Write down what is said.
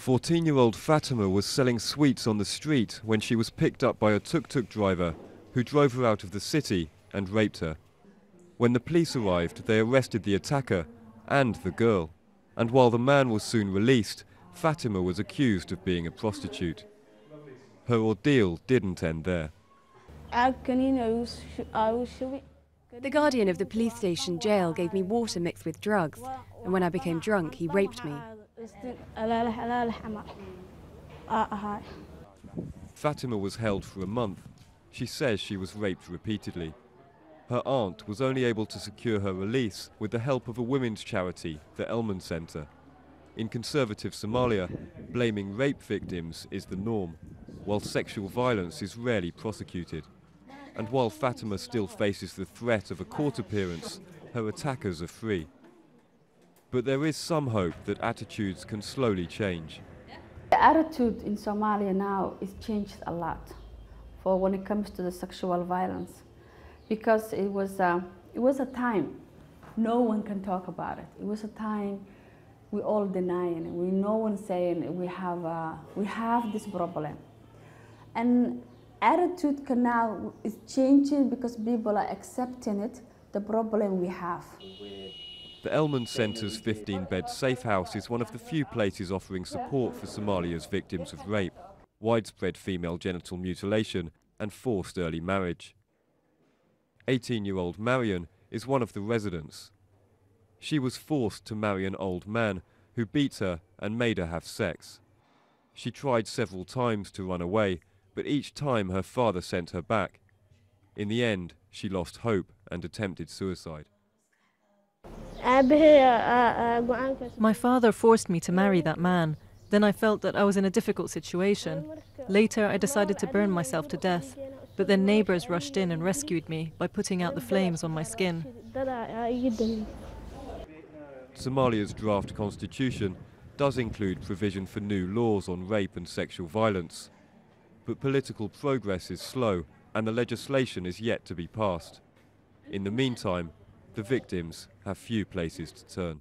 14-year-old Fatima was selling sweets on the street when she was picked up by a tuk-tuk driver who drove her out of the city and raped her. When the police arrived, they arrested the attacker and the girl, and while the man was soon released, Fatima was accused of being a prostitute. Her ordeal didn't end there. The guardian of the police station jail gave me water mixed with drugs, and when I became drunk, he raped me. Fatima was held for a month. She says she was raped repeatedly. Her aunt was only able to secure her release with the help of a women's charity, the Elman Center. In conservative Somalia, blaming rape victims is the norm, while sexual violence is rarely prosecuted. And while Fatima still faces the threat of a court appearance, her attackers are free. But there is some hope that attitudes can slowly change. The attitude in Somalia now is changed a lot for when it comes to the sexual violence, because it was a time no one can talk about it. It was a time we all denying it. No one saying we have this problem, and attitude can now is changing because people are accepting it, the problem we have. The Elman Centre's 15-bed safe house is one of the few places offering support for Somalia's victims of rape, widespread female genital mutilation and forced early marriage. 18-year-old Marian is one of the residents. She was forced to marry an old man who beat her and made her have sex. She tried several times to run away, but each time her father sent her back. In the end, she lost hope and attempted suicide. My father forced me to marry that man. Then I felt that I was in a difficult situation. Later, I decided to burn myself to death, but then neighbors rushed in and rescued me by putting out the flames on my skin. Somalia's draft constitution does include provision for new laws on rape and sexual violence. But political progress is slow and the legislation is yet to be passed. In the meantime, the victims have few places to turn.